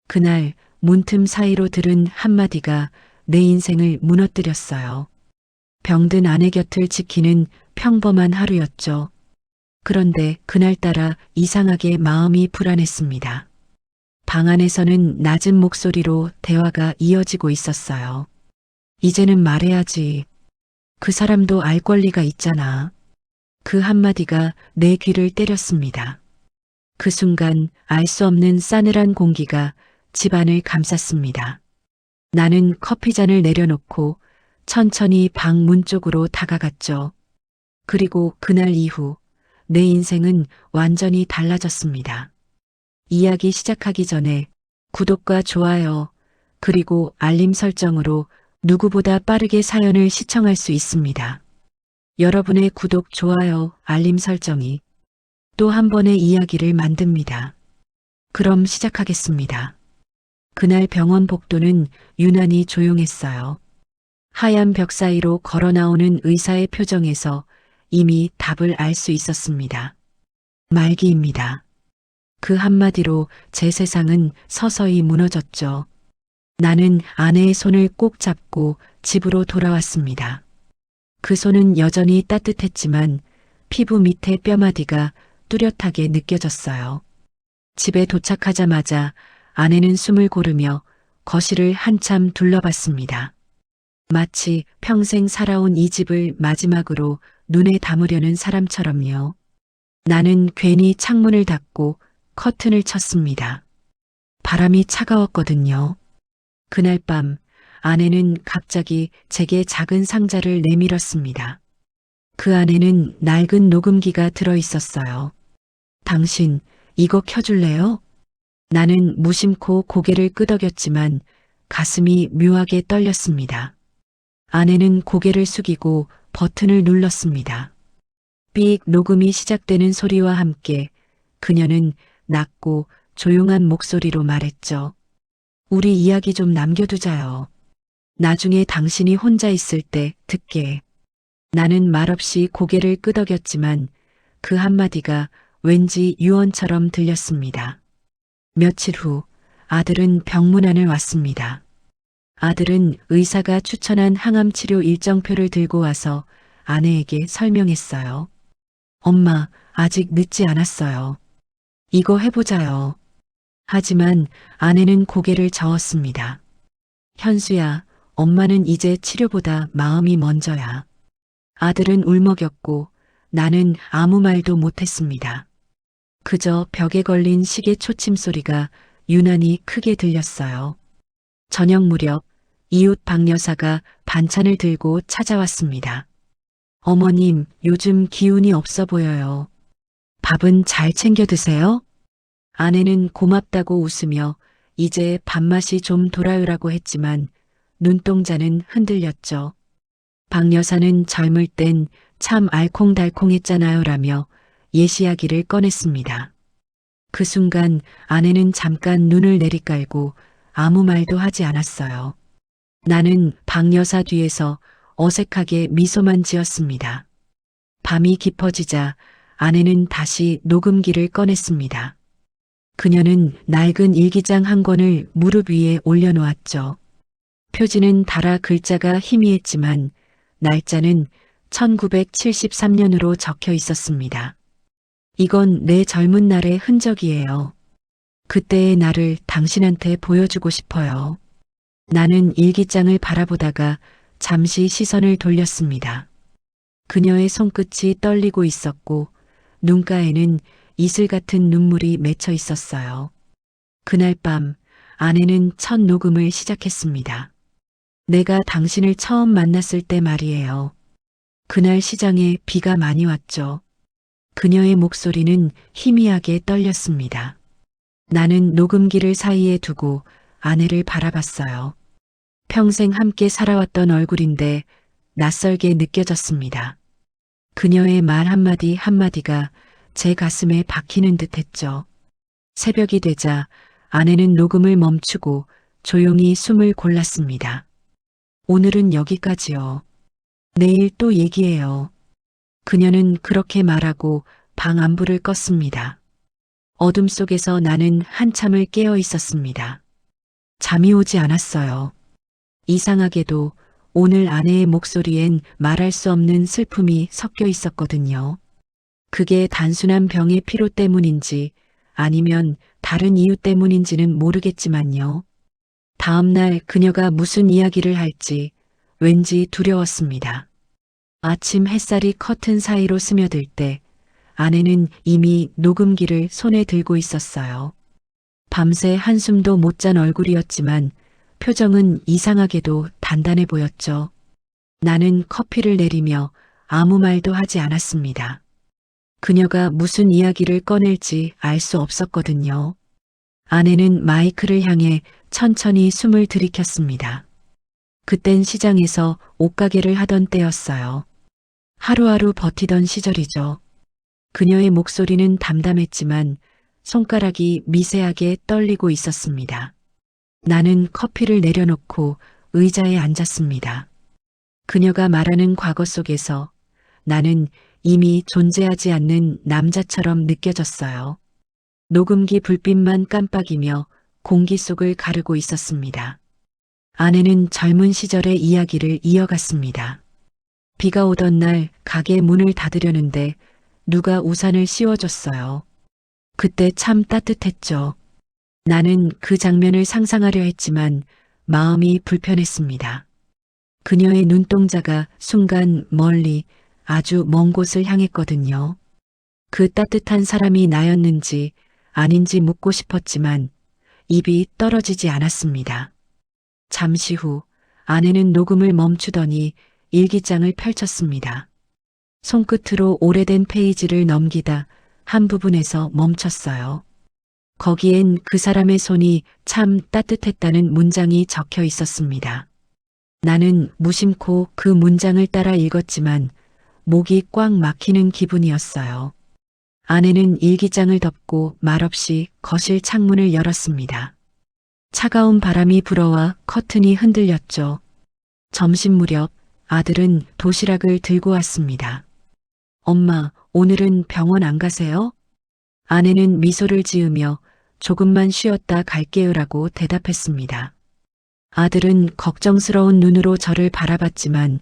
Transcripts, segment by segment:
그날 문틈 사이로 들은 한마디가 내 인생을 무너뜨렸어요. 병든 아내 곁을 지키는 평범한 하루였죠. 그런데 그날따라 이상하게 마음이 불안했습니다. 방 안에서는 낮은 목소리로 대화가 이어지고 있었어요. 이제는 말해야지. 그 사람도 알 권리가 있잖아. 그 한마디가 내 귀를 때렸습니다. 그 순간 알 수 없는 싸늘한 공기가 집안을 감쌌습니다. 나는 커피잔을 내려놓고 천천히 방 문 쪽으로 다가갔죠. 그리고 그날 이후 내 인생은 완전히 달라졌습니다. 이야기 시작하기 전에 구독과 좋아요, 그리고 알림 설정으로 누구보다 빠르게 사연을 시청할 수 있습니다. 여러분의 구독, 좋아요, 알림 설정이 또 한 번의 이야기를 만듭니다. 그럼 시작하겠습니다. 그날 병원 복도는 유난히 조용했어요. 하얀 벽 사이로 걸어 나오는 의사의 표정에서 이미 답을 알 수 있었습니다. 말기입니다. 그 한마디로 제 세상은 서서히 무너졌죠. 나는 아내의 손을 꼭 잡고 집으로 돌아왔습니다. 그 손은 여전히 따뜻했지만 피부 밑에 뼈마디가 뚜렷하게 느껴졌어요. 집에 도착하자마자 아내는 숨을 고르며 거실을 한참 둘러봤습니다. 마치 평생 살아온 이 집을 마지막으로 눈에 담으려는 사람처럼요. 나는 괜히 창문을 닫고 커튼을 쳤습니다. 바람이 차가웠거든요. 그날 밤 아내는 갑자기 제게 작은 상자를 내밀었습니다. 그 안에는 낡은 녹음기가 들어 있었어요. 당신, 이거 켜줄래요? 나는 무심코 고개를 끄덕였지만 가슴이 묘하게 떨렸습니다. 아내는 고개를 숙이고 버튼을 눌렀습니다. 삑 녹음이 시작되는 소리와 함께 그녀는 낮고 조용한 목소리로 말했죠. 우리 이야기 좀 남겨두자요. 나중에 당신이 혼자 있을 때 듣게. 나는 말없이 고개를 끄덕였지만 그 한마디가 왠지 유언처럼 들렸습니다. 며칠 후 아들은 병문안을 왔습니다. 아들은 의사가 추천한 항암 치료 일정표를 들고 와서 아내에게 설명했어요. 엄마, 아직 늦지 않았어요. 이거 해보자요. 하지만 아내는 고개를 저었습니다. 현수야, 엄마는 이제 치료보다 마음이 먼저야. 아들은 울먹였고 나는 아무 말도 못했습니다. 그저 벽에 걸린 시계 초침 소리가 유난히 크게 들렸어요. 저녁 무렵 이웃 박 여사가 반찬을 들고 찾아왔습니다. 어머님, 요즘 기운이 없어 보여요. 밥은 잘 챙겨 드세요? 아내는 고맙다고 웃으며 이제 밥맛이 좀 돌아오라고 했지만 눈동자는 흔들렸죠. 박 여사는 젊을 땐 참 알콩달콩했잖아요 라며 옛 이야기를 꺼냈습니다. 그 순간 아내는 잠깐 눈을 내리깔고 아무 말도 하지 않았어요. 나는 박 여사 뒤에서 어색하게 미소만 지었습니다. 밤이 깊어지자 아내는 다시 녹음기를 꺼냈습니다. 그녀는 낡은 일기장 한 권을 무릎 위에 올려놓았죠. 표지는 달아 글자가 희미했지만 날짜는 1973년으로 적혀 있었습니다. 이건 내 젊은 날의 흔적이에요. 그때의 나를 당신한테 보여주고 싶어요. 나는 일기장을 바라보다가 잠시 시선을 돌렸습니다. 그녀의 손끝이 떨리고 있었고 눈가에는 이슬 같은 눈물이 맺혀 있었어요. 그날 밤 아내는 첫 녹음을 시작했습니다. 내가 당신을 처음 만났을 때 말이에요. 그날 시장에 비가 많이 왔죠. 그녀의 목소리는 희미하게 떨렸습니다. 나는 녹음기를 사이에 두고 아내를 바라봤어요. 평생 함께 살아왔던 얼굴인데 낯설게 느껴졌습니다. 그녀의 말 한마디 한마디가 제 가슴에 박히는 듯 했죠. 새벽이 되자 아내는 녹음을 멈추고 조용히 숨을 골랐습니다. 오늘은 여기까지요. 내일 또 얘기해요. 그녀는 그렇게 말하고 방 안불을 껐습니다. 어둠 속에서 나는 한참을 깨어 있었습니다. 잠이 오지 않았어요. 이상하게도 오늘 아내의 목소리엔 말할 수 없는 슬픔이 섞여 있었거든요. 그게 단순한 병의 피로 때문인지 아니면 다른 이유 때문인지는 모르겠지만요. 다음날 그녀가 무슨 이야기를 할지 왠지 두려웠습니다. 아침 햇살이 커튼 사이로 스며들 때 아내는 이미 녹음기를 손에 들고 있었어요. 밤새 한숨도 못 잔 얼굴이었지만 표정은 이상하게도 단단해 보였죠. 나는 커피를 내리며 아무 말도 하지 않았습니다. 그녀가 무슨 이야기를 꺼낼지 알 수 없었거든요. 아내는 마이크를 향해 천천히 숨을 들이켰습니다. 그땐 시장에서 옷가게를 하던 때였어요. 하루하루 버티던 시절이죠. 그녀의 목소리는 담담했지만 손가락이 미세하게 떨리고 있었습니다. 나는 커피를 내려놓고 의자에 앉았습니다. 그녀가 말하는 과거 속에서 나는 이미 존재하지 않는 남자처럼 느껴졌어요. 녹음기 불빛만 깜빡이며 공기 속을 가르고 있었습니다. 아내는 젊은 시절의 이야기를 이어갔습니다. 비가 오던 날 가게 문을 닫으려는데 누가 우산을 씌워줬어요. 그때 참 따뜻했죠. 나는 그 장면을 상상하려 했지만 마음이 불편했습니다. 그녀의 눈동자가 순간 멀리 아주 먼 곳을 향했거든요. 그 따뜻한 사람이 나였는지 아닌지 묻고 싶었지만 입이 떨어지지 않았습니다. 잠시 후 아내는 녹음을 멈추더니 일기장을 펼쳤습니다. 손끝으로 오래된 페이지를 넘기다 한 부분에서 멈췄어요. 거기엔 그 사람의 손이 참 따뜻했다는 문장이 적혀 있었습니다. 나는 무심코 그 문장을 따라 읽었지만 목이 꽉 막히는 기분이었어요. 아내는 일기장을 덮고 말없이 거실 창문을 열었습니다. 차가운 바람이 불어와 커튼이 흔들렸죠. 점심 무렵 아들은 도시락을 들고 왔습니다. 엄마, 오늘은 병원 안 가세요? 아내는 미소를 지으며 조금만 쉬었다 갈게요라고 대답했습니다. 아들은 걱정스러운 눈으로 저를 바라봤지만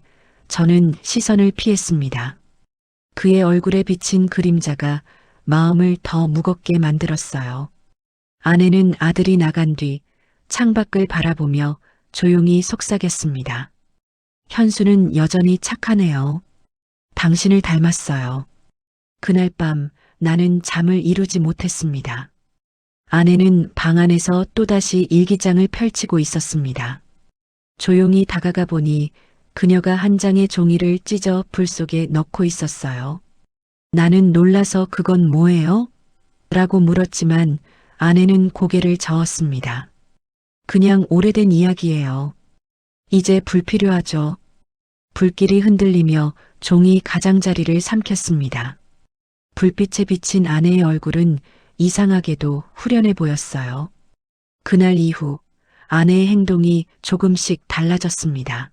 저는 시선을 피했습니다. 그의 얼굴에 비친 그림자가 마음을 더 무겁게 만들었어요. 아내는 아들이 나간 뒤 창밖을 바라보며 조용히 속삭였습니다. 현수는 여전히 착하네요. 당신을 닮았어요. 그날 밤 나는 잠을 이루지 못했습니다. 아내는 방 안에서 또다시 일기장을 펼치고 있었습니다. 조용히 다가가 보니 그녀가 한 장의 종이를 찢어 불 속에 넣고 있었어요. 나는 놀라서 그건 뭐예요? 라고 물었지만 아내는 고개를 저었습니다. 그냥 오래된 이야기예요. 이제 불필요하죠. 불길이 흔들리며 종이 가장자리를 삼켰습니다. 불빛에 비친 아내의 얼굴은 이상하게도 후련해 보였어요. 그날 이후 아내의 행동이 조금씩 달라졌습니다.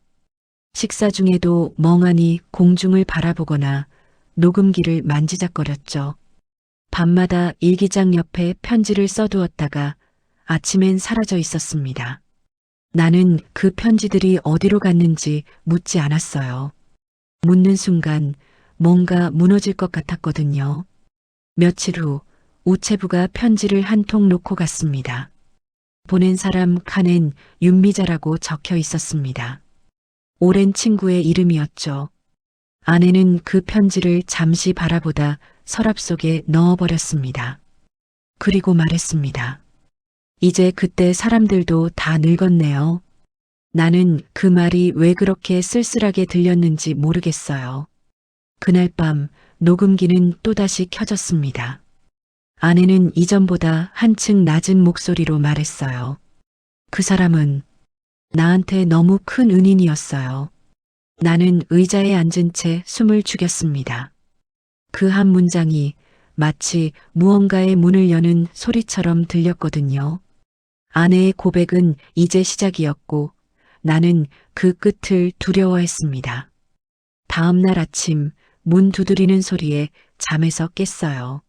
식사 중에도 멍하니 공중을 바라보거나 녹음기를 만지작거렸죠. 밤마다 일기장 옆에 편지를 써두었다가 아침엔 사라져 있었습니다. 나는 그 편지들이 어디로 갔는지 묻지 않았어요. 묻는 순간 뭔가 무너질 것 같았거든요. 며칠 후 우체부가 편지를 한 통 놓고 갔습니다. 보낸 사람 칸엔 윤미자라고 적혀 있었습니다. 오랜 친구의 이름이었죠. 아내는 그 편지를 잠시 바라보다 서랍 속에 넣어버렸습니다. 그리고 말했습니다. 이제 그때 사람들도 다 늙었네요. 나는 그 말이 왜 그렇게 쓸쓸하게 들렸는지 모르겠어요. 그날 밤 녹음기는 또다시 켜졌습니다. 아내는 이전보다 한층 낮은 목소리로 말했어요. 그 사람은 나한테 너무 큰 은인이었어요. 나는 의자에 앉은 채 숨을 죽였습니다. 그 한 문장이 마치 무언가의 문을 여는 소리처럼 들렸거든요. 아내의 고백은 이제 시작이었고 나는 그 끝을 두려워했습니다. 다음 날 아침 문 두드리는 소리에 잠에서 깼어요.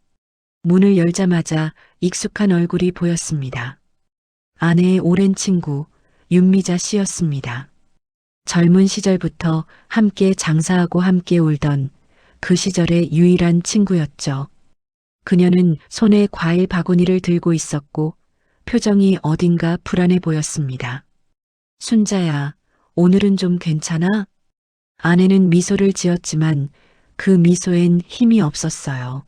문을 열자마자 익숙한 얼굴이 보였습니다. 아내의 오랜 친구 윤미자 씨였습니다. 젊은 시절부터 함께 장사하고 함께 울던 그 시절의 유일한 친구였죠. 그녀는 손에 과일 바구니를 들고 있었고 표정이 어딘가 불안해 보였습니다. 순자야, 오늘은 좀 괜찮아? 아내는 미소를 지었지만 그 미소엔 힘이 없었어요.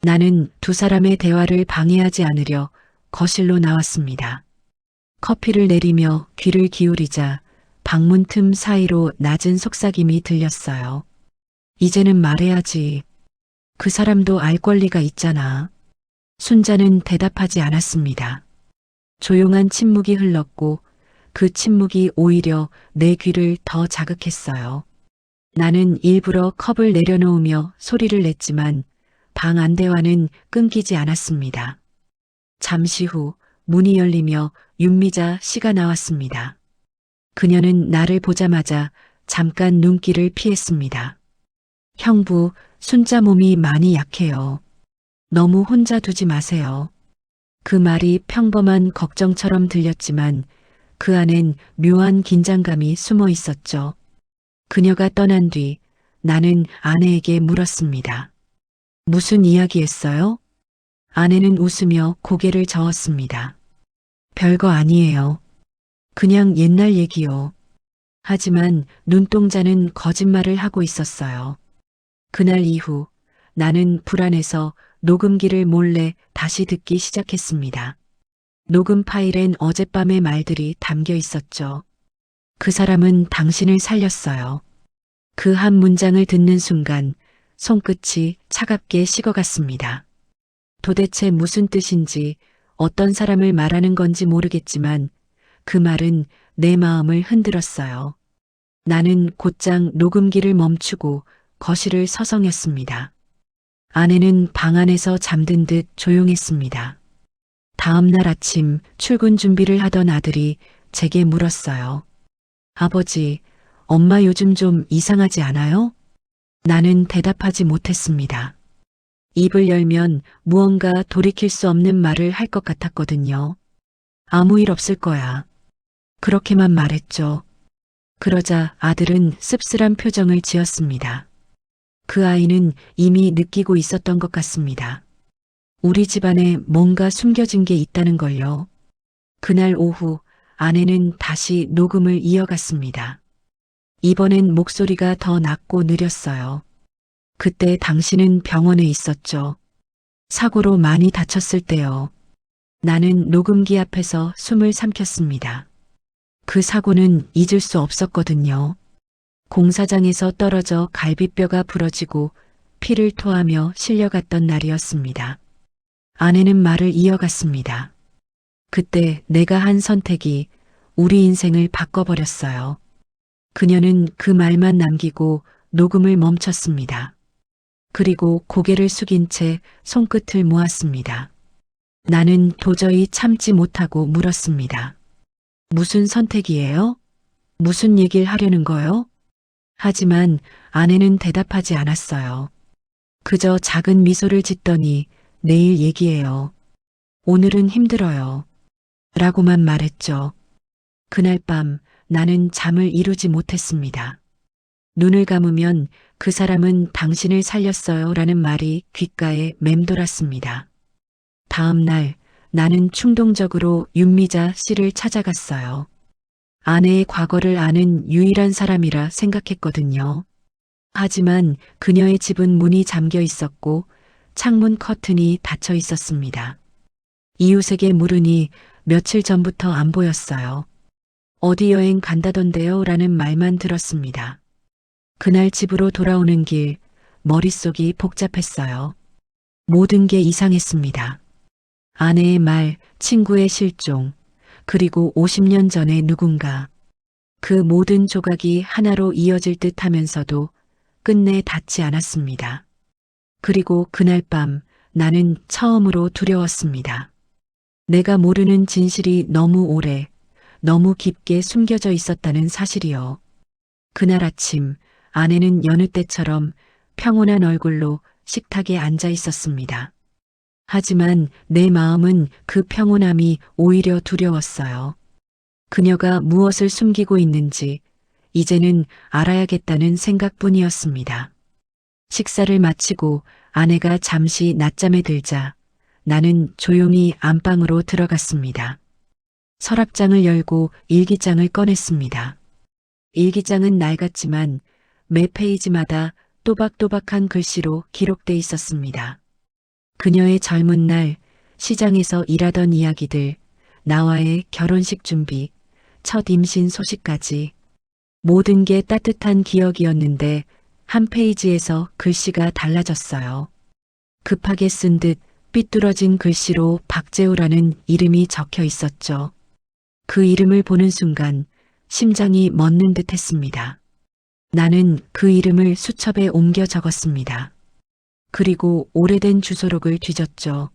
나는 두 사람의 대화를 방해하지 않으려 거실로 나왔습니다. 커피를 내리며 귀를 기울이자 방문 틈 사이로 낮은 속삭임이 들렸어요. 이제는 말해야지. 그 사람도 알 권리가 있잖아. 순자는 대답하지 않았습니다. 조용한 침묵이 흘렀고 그 침묵이 오히려 내 귀를 더 자극했어요. 나는 일부러 컵을 내려놓으며 소리를 냈지만 방 안대와는 끊기지 않았습니다. 잠시 후 문이 열리며 윤미자 씨가 나왔습니다. 그녀는 나를 보자마자 잠깐 눈길을 피했습니다. 형부, 순자 몸이 많이 약해요. 너무 혼자 두지 마세요. 그 말이 평범한 걱정처럼 들렸지만 그 안엔 묘한 긴장감이 숨어 있었죠. 그녀가 떠난 뒤 나는 아내에게 물었습니다. 무슨 이야기했어요? 아내는 웃으며 고개를 저었습니다. 별거 아니에요. 그냥 옛날 얘기요. 하지만 눈동자는 거짓말을 하고 있었어요. 그날 이후 나는 불안해서 녹음기를 몰래 다시 듣기 시작했습니다. 녹음 파일엔 어젯밤의 말들이 담겨 있었죠. 그 사람은 당신을 살렸어요. 그 한 문장을 듣는 순간 손끝이 차갑게 식어갔습니다. 도대체 무슨 뜻인지 어떤 사람을 말하는 건지 모르겠지만 그 말은 내 마음을 흔들었어요. 나는 곧장 녹음기를 멈추고 거실을 서성였습니다. 아내는 방 안에서 잠든 듯 조용했습니다. 다음 날 아침 출근 준비를 하던 아들이 제게 물었어요. 아버지, 엄마 요즘 좀 이상하지 않아요? 나는 대답하지 못했습니다. 입을 열면 무언가 돌이킬 수 없는 말을 할 것 같았거든요. 아무 일 없을 거야. 그렇게만 말했죠. 그러자 아들은 씁쓸한 표정을 지었습니다. 그 아이는 이미 느끼고 있었던 것 같습니다. 우리 집안에 뭔가 숨겨진 게 있다는 걸요. 그날 오후 아내는 다시 녹음을 이어갔습니다. 이번엔 목소리가 더 낮고 느렸어요. 그때 당신은 병원에 있었죠. 사고로 많이 다쳤을 때요. 나는 녹음기 앞에서 숨을 삼켰습니다. 그 사고는 잊을 수 없었거든요. 공사장에서 떨어져 갈비뼈가 부러지고 피를 토하며 실려갔던 날이었습니다. 아내는 말을 이어갔습니다. 그때 내가 한 선택이 우리 인생을 바꿔버렸어요. 그녀는 그 말만 남기고 녹음을 멈췄습니다. 그리고 고개를 숙인 채 손끝을 모았습니다. 나는 도저히 참지 못하고 물었습니다. 무슨 선택이에요? 무슨 얘기를 하려는 거요? 하지만 아내는 대답하지 않았어요. 그저 작은 미소를 짓더니 내일 얘기해요. 오늘은 힘들어요. 라고만 말했죠. 그날 밤 나는 잠을 이루지 못했습니다. 눈을 감으면 그 사람은 당신을 살렸어요 라는 말이 귓가에 맴돌았습니다. 다음 날 나는 충동적으로 윤미자 씨를 찾아갔어요. 아내의 과거를 아는 유일한 사람이라 생각했거든요. 하지만 그녀의 집은 문이 잠겨 있었고 창문 커튼이 닫혀 있었습니다. 이웃에게 물으니 며칠 전부터 안 보였어요. 어디 여행 간다던데요 라는 말만 들었습니다. 그날 집으로 돌아오는 길 머릿속이 복잡했어요. 모든 게 이상했습니다. 아내의 말, 친구의 실종, 그리고 50년 전의 누군가. 그 모든 조각이 하나로 이어질 듯 하면서도 끝내 닿지 않았습니다. 그리고 그날 밤 나는 처음으로 두려웠습니다. 내가 모르는 진실이 너무 오래, 너무 깊게 숨겨져 있었다는 사실이요. 그날 아침 아내는 여느 때처럼 평온한 얼굴로 식탁에 앉아 있었습니다. 하지만 내 마음은 그 평온함이 오히려 두려웠어요. 그녀가 무엇을 숨기고 있는지 이제는 알아야겠다는 생각뿐이었습니다. 식사를 마치고 아내가 잠시 낮잠에 들자 나는 조용히 안방으로 들어갔습니다. 서랍장을 열고 일기장을 꺼냈습니다. 일기장은 낡았지만 매 페이지마다 또박또박한 글씨로 기록돼 있었습니다. 그녀의 젊은 날, 시장에서 일하던 이야기들, 나와의 결혼식 준비, 첫 임신 소식까지 모든 게 따뜻한 기억이었는데 한 페이지에서 글씨가 달라졌어요. 급하게 쓴 듯 삐뚤어진 글씨로 박재우라는 이름이 적혀 있었죠. 그 이름을 보는 순간 심장이 멎는 듯 했습니다. 나는 그 이름을 수첩에 옮겨 적었습니다. 그리고 오래된 주소록을 뒤졌죠.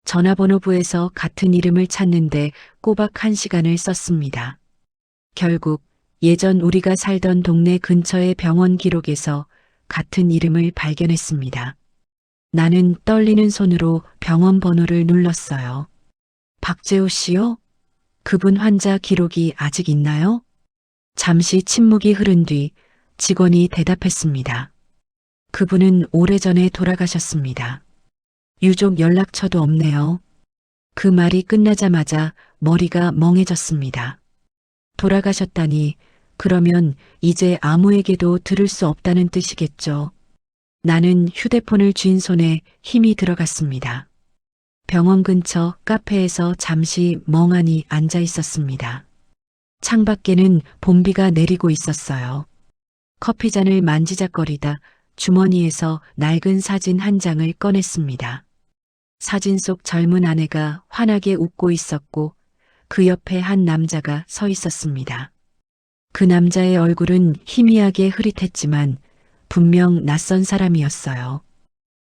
전화번호부에서 같은 이름을 찾는데 꼬박 1시간을 썼습니다. 결국 예전 우리가 살던 동네 근처의 병원 기록에서 같은 이름을 발견했습니다. 나는 떨리는 손으로 병원 번호를 눌렀어요. 박재호 씨요? 그분 환자 기록이 아직 있나요? 잠시 침묵이 흐른 뒤 직원이 대답했습니다. 그분은 오래전에 돌아가셨습니다. 유족 연락처도 없네요. 그 말이 끝나자마자 머리가 멍해졌습니다. 돌아가셨다니 그러면 이제 아무에게도 들을 수 없다는 뜻이겠죠. 나는 휴대폰을 쥔 손에 힘이 들어갔습니다. 병원 근처 카페에서 잠시 멍하니 앉아 있었습니다. 창밖에는 봄비가 내리고 있었어요. 커피잔을 만지작거리다 주머니에서 낡은 사진 한 장을 꺼냈습니다. 사진 속 젊은 아내가 환하게 웃고 있었고 그 옆에 한 남자가 서 있었습니다. 그 남자의 얼굴은 희미하게 흐릿했지만 분명 낯선 사람이었어요.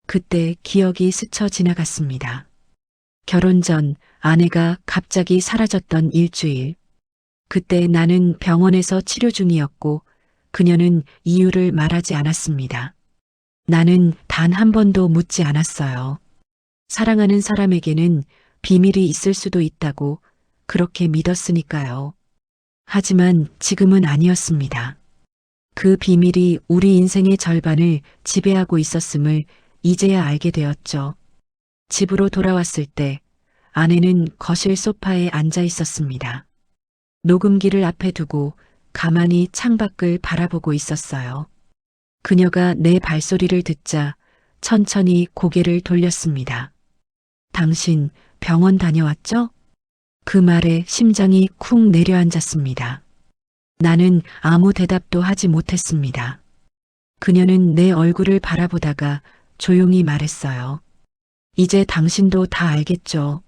그때 기억이 스쳐 지나갔습니다. 결혼 전 아내가 갑자기 사라졌던 일주일. 그때 나는 병원에서 치료 중이었고 그녀는 이유를 말하지 않았습니다. 나는 단 한 번도 묻지 않았어요. 사랑하는 사람에게는 비밀이 있을 수도 있다고 그렇게 믿었으니까요. 하지만 지금은 아니었습니다. 그 비밀이 우리 인생의 절반을 지배하고 있었음을 이제야 알게 되었죠. 집으로 돌아왔을 때 아내는 거실 소파에 앉아 있었습니다. 녹음기를 앞에 두고 가만히 창밖을 바라보고 있었어요. 그녀가 내 발소리를 듣자 천천히 고개를 돌렸습니다. 당신 병원 다녀왔죠? 그 말에 심장이 쿵 내려앉았습니다. 나는 아무 대답도 하지 못했습니다. 그녀는 내 얼굴을 바라보다가 조용히 말했어요. 이제 당신도 다 알겠죠.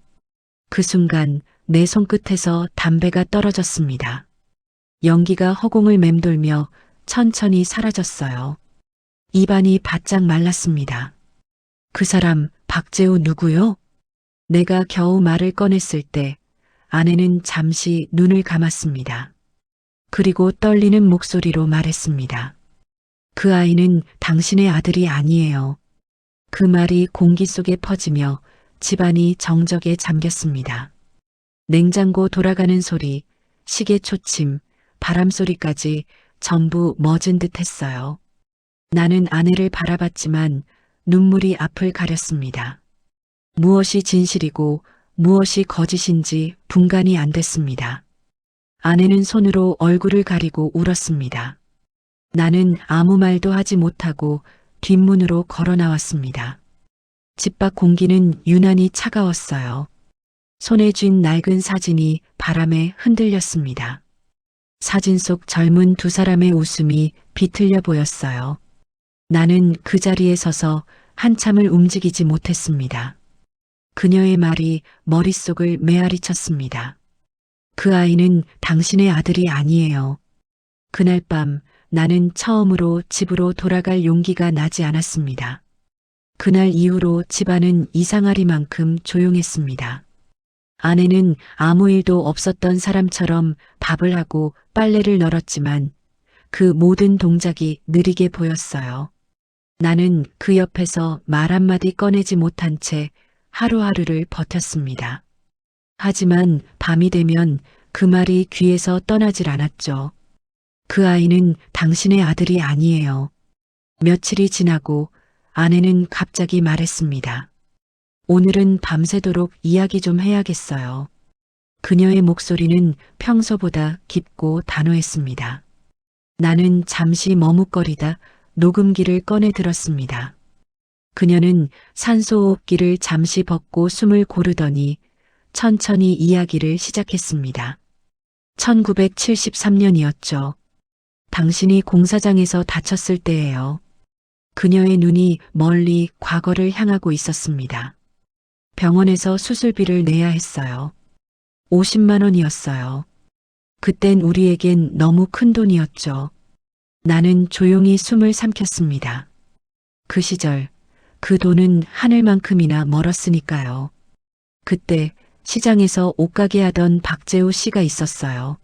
그 순간 내 손끝에서 담배가 떨어졌습니다. 연기가 허공을 맴돌며 천천히 사라졌어요. 입안이 바짝 말랐습니다. 그 사람 박재우 누구요? 내가 겨우 말을 꺼냈을 때 아내는 잠시 눈을 감았습니다. 그리고 떨리는 목소리로 말했습니다. 그 아이는 당신의 아들이 아니에요. 그 말이 공기 속에 퍼지며 집안이 정적에 잠겼습니다. 냉장고 돌아가는 소리, 시계 초침, 바람 소리까지 전부 멎은 듯 했어요. 나는 아내를 바라봤지만 눈물이 앞을 가렸습니다. 무엇이 진실이고 무엇이 거짓인지 분간이 안 됐습니다. 아내는 손으로 얼굴을 가리고 울었습니다. 나는 아무 말도 하지 못하고 뒷문으로 걸어 나왔습니다. 집 밖 공기는 유난히 차가웠어요. 손에 쥔 낡은 사진이 바람에 흔들렸습니다. 사진 속 젊은 두 사람의 웃음이 비틀려 보였어요. 나는 그 자리에 서서 한참을 움직이지 못했습니다. 그녀의 말이 머릿속을 메아리 쳤습니다. 그 아이는 당신의 아들이 아니에요. 그날 밤 나는 처음으로 집으로 돌아갈 용기가 나지 않았습니다. 그날 이후로 집안은 이상하리만큼 조용했습니다. 아내는 아무 일도 없었던 사람처럼 밥을 하고 빨래를 널었지만 그 모든 동작이 느리게 보였어요. 나는 그 옆에서 말 한마디 꺼내지 못한 채 하루하루를 버텼습니다. 하지만 밤이 되면 그 말이 귀에서 떠나질 않았죠. 그 아이는 당신의 아들이 아니에요. 며칠이 지나고 아내는 갑자기 말했습니다. 오늘은 밤새도록 이야기 좀 해야겠어요. 그녀의 목소리는 평소보다 깊고 단호했습니다. 나는 잠시 머뭇거리다 녹음기를 꺼내 들었습니다. 그녀는 산소호흡기를 잠시 벗고 숨을 고르더니 천천히 이야기를 시작했습니다. 1973년이었죠. 당신이 공사장에서 다쳤을 때예요. 그녀의 눈이 멀리 과거를 향하고 있었습니다. 병원에서 수술비를 내야 했어요. 50만 원이었어요. 그땐 우리에겐 너무 큰 돈이었죠. 나는 조용히 숨을 삼켰습니다. 그 시절, 그 돈은 하늘만큼이나 멀었으니까요. 그때 시장에서 옷가게 하던 박재우 씨가 있었어요.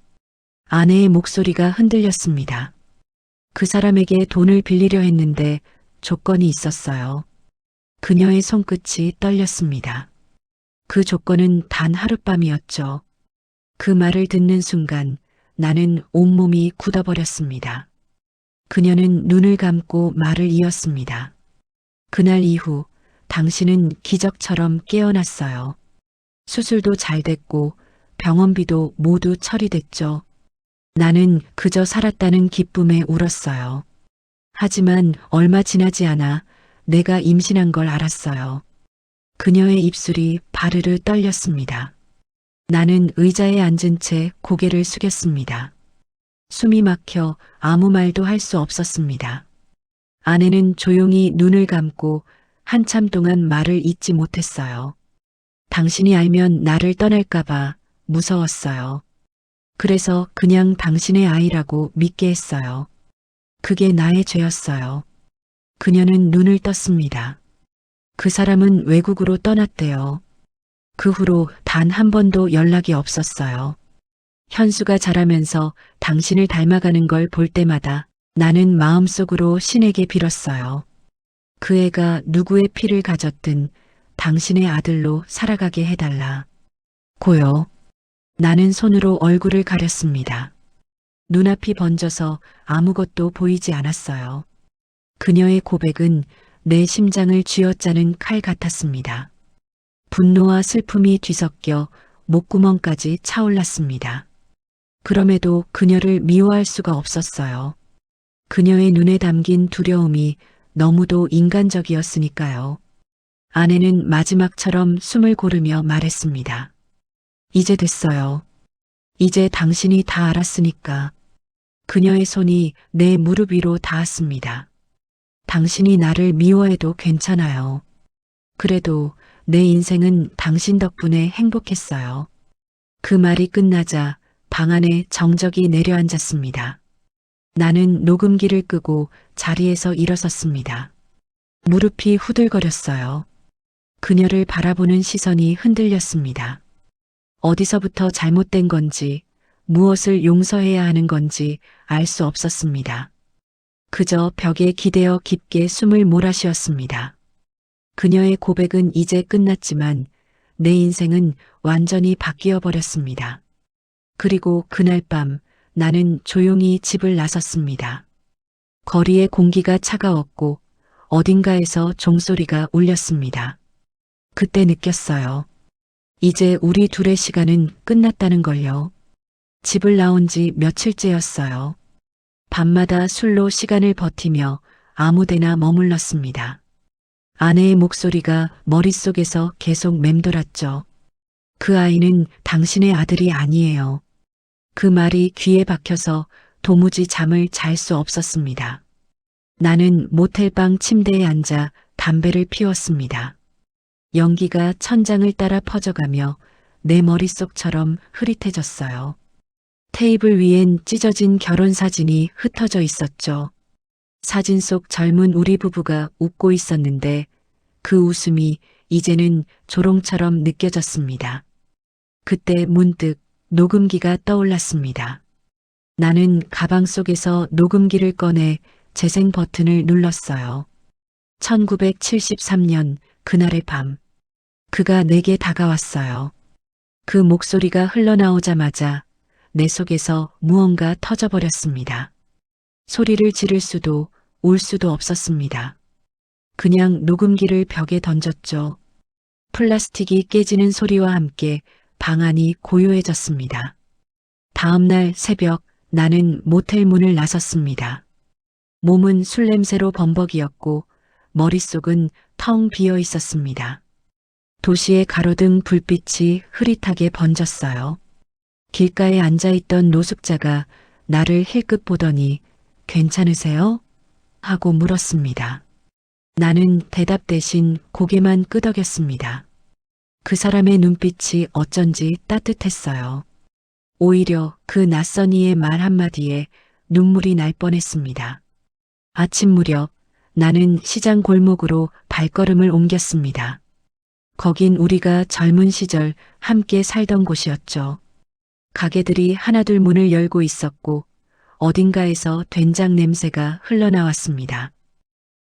아내의 목소리가 흔들렸습니다. 그 사람에게 돈을 빌리려 했는데 조건이 있었어요. 그녀의 손끝이 떨렸습니다. 그 조건은 단 하룻밤이었죠. 그 말을 듣는 순간 나는 온몸이 굳어버렸습니다. 그녀는 눈을 감고 말을 이었습니다. 그날 이후 당신은 기적처럼 깨어났어요. 수술도 잘 됐고 병원비도 모두 처리됐죠. 나는 그저 살았다는 기쁨에 울었어요. 하지만 얼마 지나지 않아 내가 임신한 걸 알았어요. 그녀의 입술이 바르르 떨렸습니다. 나는 의자에 앉은 채 고개를 숙였습니다. 숨이 막혀 아무 말도 할 수 없었습니다. 아내는 조용히 눈을 감고 한참 동안 말을 잇지 못했어요. 당신이 알면 나를 떠날까봐 무서웠어요. 그래서 그냥 당신의 아이라고 믿게 했어요. 그게 나의 죄였어요. 그녀는 눈을 떴습니다. 그 사람은 외국으로 떠났대요. 그 후로 단 한 번도 연락이 없었어요. 현수가 자라면서 당신을 닮아가는 걸 볼 때마다 나는 마음속으로 신에게 빌었어요. 그 애가 누구의 피를 가졌든 당신의 아들로 살아가게 해달라. 고요. 나는 손으로 얼굴을 가렸습니다. 눈앞이 번져서 아무것도 보이지 않았어요. 그녀의 고백은 내 심장을 쥐어짜는 칼 같았습니다. 분노와 슬픔이 뒤섞여 목구멍까지 차올랐습니다. 그럼에도 그녀를 미워할 수가 없었어요. 그녀의 눈에 담긴 두려움이 너무도 인간적이었으니까요. 아내는 마지막처럼 숨을 고르며 말했습니다. 이제 됐어요. 이제 당신이 다 알았으니까. 그녀의 손이 내 무릎 위로 닿았습니다. 당신이 나를 미워해도 괜찮아요. 그래도 내 인생은 당신 덕분에 행복했어요. 그 말이 끝나자 방 안에 정적이 내려앉았습니다. 나는 녹음기를 끄고 자리에서 일어섰습니다. 무릎이 후들거렸어요. 그녀를 바라보는 시선이 흔들렸습니다. 어디서부터 잘못된 건지, 무엇을 용서해야 하는 건지 알 수 없었습니다. 그저 벽에 기대어 깊게 숨을 몰아쉬었습니다. 그녀의 고백은 이제 끝났지만 내 인생은 완전히 바뀌어 버렸습니다. 그리고 그날 밤 나는 조용히 집을 나섰습니다. 거리의 공기가 차가웠고 어딘가에서 종소리가 울렸습니다. 그때 느꼈어요. 이제 우리 둘의 시간은 끝났다는 걸요. 집을 나온 지 며칠째였어요. 밤마다 술로 시간을 버티며 아무데나 머물렀습니다. 아내의 목소리가 머릿속에서 계속 맴돌았죠. 그 아이는 당신의 아들이 아니에요. 그 말이 귀에 박혀서 도무지 잠을 잘 수 없었습니다. 나는 모텔방 침대에 앉아 담배를 피웠습니다. 연기가 천장을 따라 퍼져가며 내 머릿속처럼 흐릿해졌어요. 테이블 위엔 찢어진 결혼사진이 흩어져 있었죠. 사진 속 젊은 우리 부부가 웃고 있었는데 그 웃음이 이제는 조롱처럼 느껴졌습니다. 그때 문득 녹음기가 떠올랐습니다. 나는 가방 속에서 녹음기를 꺼내 재생 버튼을 눌렀어요. 1973년 그날의 밤. 그가 내게 다가왔어요. 그 목소리가 흘러나오자마자 내 속에서 무언가 터져버렸습니다. 소리를 지를 수도 울 수도 없었습니다. 그냥 녹음기를 벽에 던졌죠. 플라스틱이 깨지는 소리와 함께 방 안이 고요해졌습니다. 다음 날 새벽 나는 모텔 문을 나섰습니다. 몸은 술 냄새로 범벅이었고 머릿속은 텅 비어 있었습니다. 도시의 가로등 불빛이 흐릿하게 번졌어요. 길가에 앉아있던 노숙자가 나를 힐끗 보더니 괜찮으세요? 하고 물었습니다. 나는 대답 대신 고개만 끄덕였습니다. 그 사람의 눈빛이 어쩐지 따뜻했어요. 오히려 그 낯선 이의 말 한마디에 눈물이 날 뻔했습니다. 아침 무렵 나는 시장 골목으로 발걸음을 옮겼습니다. 거긴 우리가 젊은 시절 함께 살던 곳이었죠. 가게들이 하나둘 문을 열고 있었고 어딘가에서 된장 냄새가 흘러나왔습니다.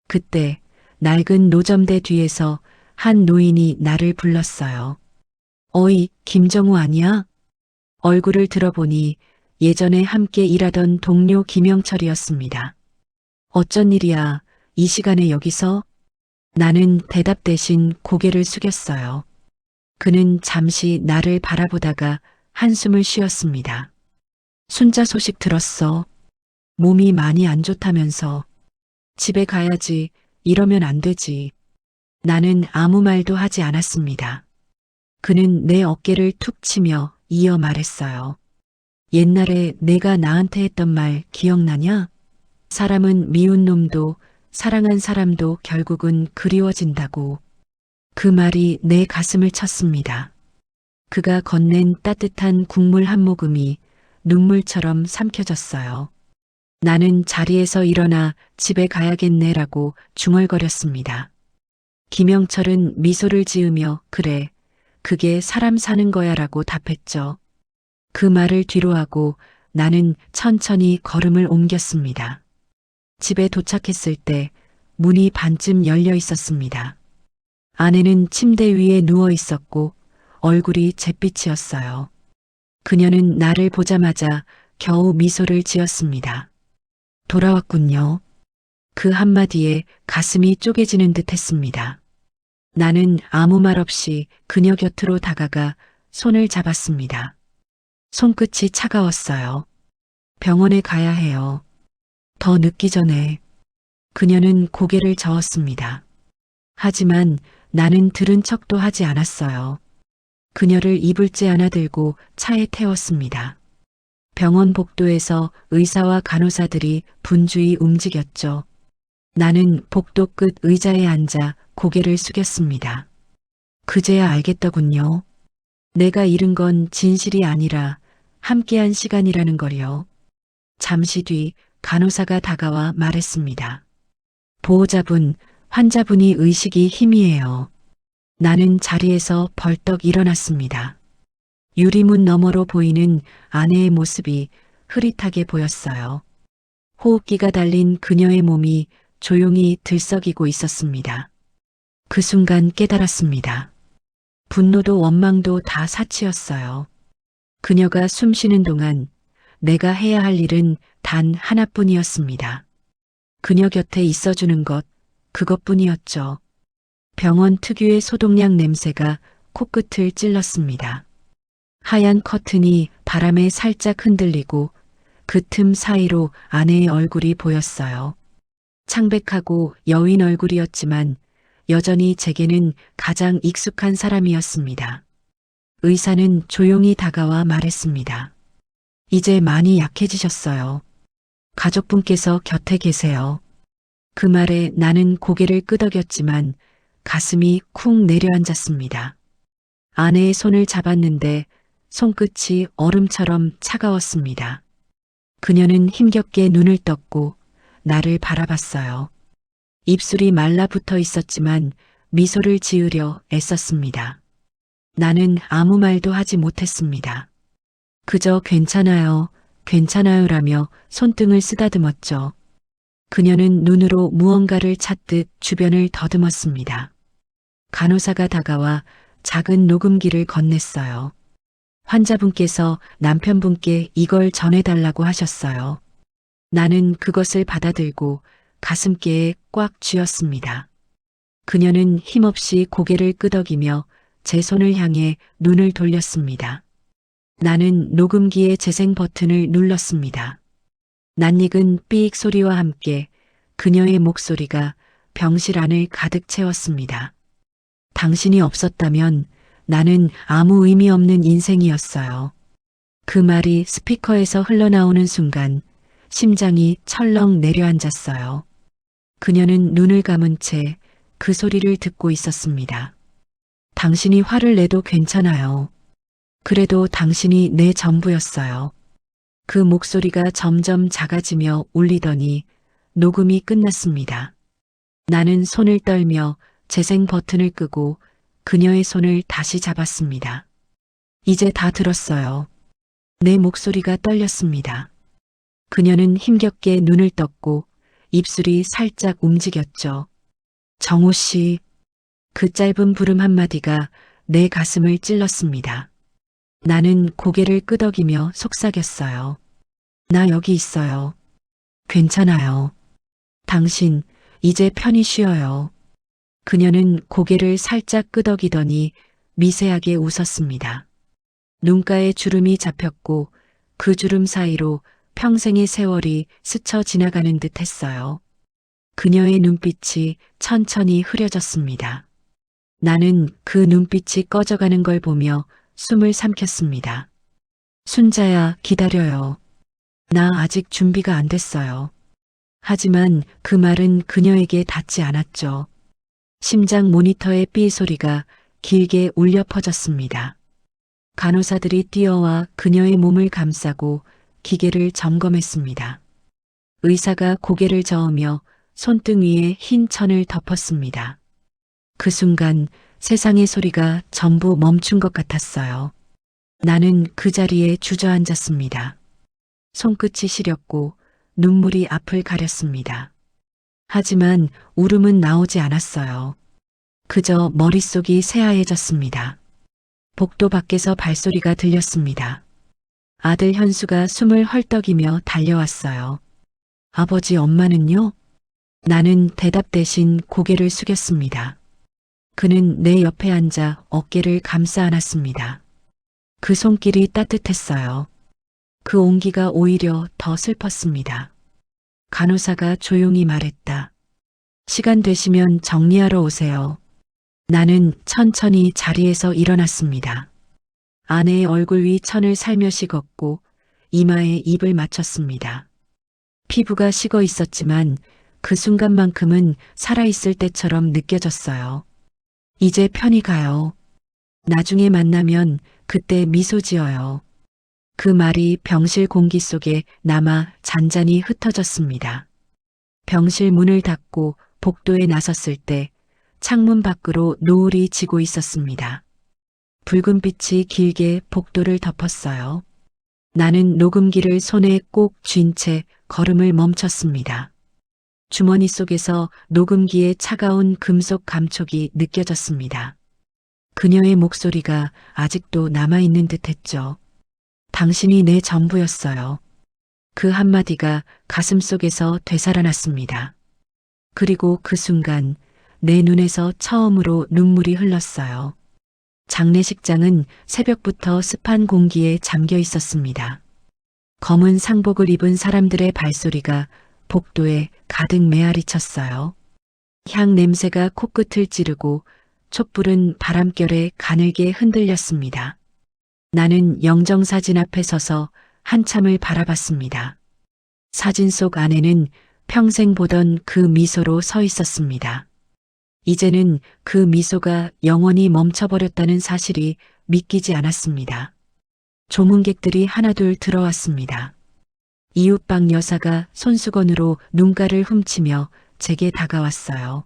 그때 낡은 노점대 뒤에서 한 노인이 나를 불렀어요. 어이, 김정우 아니야? 얼굴을 들어보니 예전에 함께 일하던 동료 김영철이었습니다. 어쩐 일이야, 이 시간에 여기서? 나는 대답 대신 고개를 숙였어요. 그는 잠시 나를 바라보다가 한숨을 쉬었습니다. 순자 소식 들었어. 몸이 많이 안 좋다면서. 집에 가야지. 이러면 안 되지. 나는 아무 말도 하지 않았습니다. 그는 내 어깨를 툭 치며 이어 말했어요. 옛날에 내가 나한테 했던 말 기억나냐? 사람은 미운 놈도 사랑한 사람도 결국은 그리워진다고. 그 말이 내 가슴을 쳤습니다. 그가 건넨 따뜻한 국물 한 모금이 눈물처럼 삼켜졌어요. 나는 자리에서 일어나 집에 가야겠네라고 중얼거렸습니다. 김영철은 미소를 지으며 그래, 그게 사람 사는 거야라고 답했죠. 그 말을 뒤로하고 나는 천천히 걸음을 옮겼습니다. 집에 도착했을 때 문이 반쯤 열려 있었습니다. 아내는 침대 위에 누워 있었고 얼굴이 잿빛이었어요. 그녀는 나를 보자마자 겨우 미소를 지었습니다. 돌아왔군요. 그 한마디에 가슴이 쪼개지는 듯 했습니다. 나는 아무 말 없이 그녀 곁으로 다가가 손을 잡았습니다. 손끝이 차가웠어요. 병원에 가야 해요. 더 늦기 전에. 그녀는 고개를 저었습니다. 하지만 나는 들은 척도 하지 않았어요. 그녀를 이불째 안아들고 차에 태웠습니다. 병원 복도에서 의사와 간호사들이 분주히 움직였죠. 나는 복도 끝 의자에 앉아 고개를 숙였습니다. 그제야 알겠더군요. 내가 잃은 건 진실이 아니라 함께한 시간이라는 걸요. 잠시 뒤 간호사가 다가와 말했습니다. 보호자분, 환자분이 의식이 희미해요. 나는 자리에서 벌떡 일어났습니다. 유리문 너머로 보이는 아내의 모습이 흐릿하게 보였어요. 호흡기가 달린 그녀의 몸이 조용히 들썩이고 있었습니다. 그 순간 깨달았습니다. 분노도 원망도 다 사치였어요. 그녀가 숨 쉬는 동안 내가 해야 할 일은 단 하나뿐이었습니다. 그녀 곁에 있어주는 것, 그것뿐이었죠. 병원 특유의 소독약 냄새가 코끝을 찔렀습니다. 하얀 커튼이 바람에 살짝 흔들리고 그 틈 사이로 아내의 얼굴이 보였어요. 창백하고 여윈 얼굴이었지만 여전히 제게는 가장 익숙한 사람이었습니다. 의사는 조용히 다가와 말했습니다. 이제 많이 약해지셨어요. 가족분께서 곁에 계세요. 그 말에 나는 고개를 끄덕였지만 가슴이 쿵 내려앉았습니다. 아내의 손을 잡았는데 손끝이 얼음처럼 차가웠습니다. 그녀는 힘겹게 눈을 떴고 나를 바라봤어요. 입술이 말라붙어 있었지만 미소를 지으려 애썼습니다. 나는 아무 말도 하지 못했습니다. 그저 괜찮아요, 괜찮아요라며 손등을 쓰다듬었죠. 그녀는 눈으로 무언가를 찾듯 주변을 더듬었습니다. 간호사가 다가와 작은 녹음기를 건넸어요. 환자분께서 남편분께 이걸 전해달라고 하셨어요. 나는 그것을 받아들고 가슴께에 꽉 쥐었습니다. 그녀는 힘없이 고개를 끄덕이며 제 손을 향해 눈을 돌렸습니다. 나는 녹음기의 재생 버튼을 눌렀습니다. 낯익은 삐익 소리와 함께 그녀의 목소리가 병실 안을 가득 채웠습니다. 당신이 없었다면 나는 아무 의미 없는 인생이었어요. 그 말이 스피커에서 흘러나오는 순간 심장이 철렁 내려앉았어요. 그녀는 눈을 감은 채 그 소리를 듣고 있었습니다. 당신이 화를 내도 괜찮아요. 그래도 당신이 내 전부였어요. 그 목소리가 점점 작아지며 울리더니 녹음이 끝났습니다. 나는 손을 떨며 재생 버튼을 끄고 그녀의 손을 다시 잡았습니다. 이제 다 들었어요. 내 목소리가 떨렸습니다. 그녀는 힘겹게 눈을 떴고 입술이 살짝 움직였죠. 정호 씨, 그 짧은 부름 한마디가 내 가슴을 찔렀습니다. 나는 고개를 끄덕이며 속삭였어요. 나 여기 있어요. 괜찮아요. 당신, 이제 편히 쉬어요. 그녀는 고개를 살짝 끄덕이더니 미세하게 웃었습니다. 눈가에 주름이 잡혔고 그 주름 사이로 평생의 세월이 스쳐 지나가는 듯 했어요. 그녀의 눈빛이 천천히 흐려졌습니다. 나는 그 눈빛이 꺼져가는 걸 보며 숨을 삼켰습니다. 순자야, 기다려요. 나 아직 준비가 안 됐어요. 하지만 그 말은 그녀에게 닿지 않았죠. 심장 모니터의 삐 소리가 길게 울려 퍼졌습니다. 간호사들이 뛰어와 그녀의 몸을 감싸고 기계를 점검했습니다. 의사가 고개를 저으며 손등 위에 흰 천을 덮었습니다. 그 순간 세상의 소리가 전부 멈춘 것 같았어요. 나는 그 자리에 주저앉았습니다. 손끝이 시렸고 눈물이 앞을 가렸습니다. 하지만 울음은 나오지 않았어요. 그저 머릿속이 새하얘졌습니다. 복도 밖에서 발소리가 들렸습니다. 아들 현수가 숨을 헐떡이며 달려왔어요. 아버지, 엄마는요? 나는 대답 대신 고개를 숙였습니다. 그는 내 옆에 앉아 어깨를 감싸 안았습니다. 그 손길이 따뜻했어요. 그 온기가 오히려 더 슬펐습니다. 간호사가 조용히 말했다. 시간 되시면 정리하러 오세요. 나는 천천히 자리에서 일어났습니다. 아내의 얼굴 위 천을 살며시 걷고 이마에 입을 맞췄습니다. 피부가 식어 있었지만 그 순간만큼은 살아있을 때처럼 느껴졌어요. 이제 편히 가요. 나중에 만나면 그때 미소 지어요. 그 말이 병실 공기 속에 남아 잔잔히 흩어졌습니다. 병실 문을 닫고 복도에 나섰을 때 창문 밖으로 노을이 지고 있었습니다. 붉은 빛이 길게 복도를 덮었어요. 나는 녹음기를 손에 꼭 쥔 채 걸음을 멈췄습니다. 주머니 속에서 녹음기의 차가운 금속 감촉이 느껴졌습니다. 그녀의 목소리가 아직도 남아있는 듯 했죠. 당신이 내 전부였어요. 그 한마디가 가슴 속에서 되살아났습니다. 그리고 그 순간 내 눈에서 처음으로 눈물이 흘렀어요. 장례식장은 새벽부터 습한 공기에 잠겨 있었습니다. 검은 상복을 입은 사람들의 발소리가 복도에 가득 메아리 쳤어요. 향 냄새가 코끝을 찌르고 촛불은 바람결에 가늘게 흔들렸습니다. 나는 영정사진 앞에 서서 한참을 바라봤습니다. 사진 속 아내는 평생 보던 그 미소로 서 있었습니다. 이제는 그 미소가 영원히 멈춰버렸다는 사실이 믿기지 않았습니다. 조문객들이 하나둘 들어왔습니다. 이웃방 여사가 손수건으로 눈가를 훔치며 제게 다가왔어요.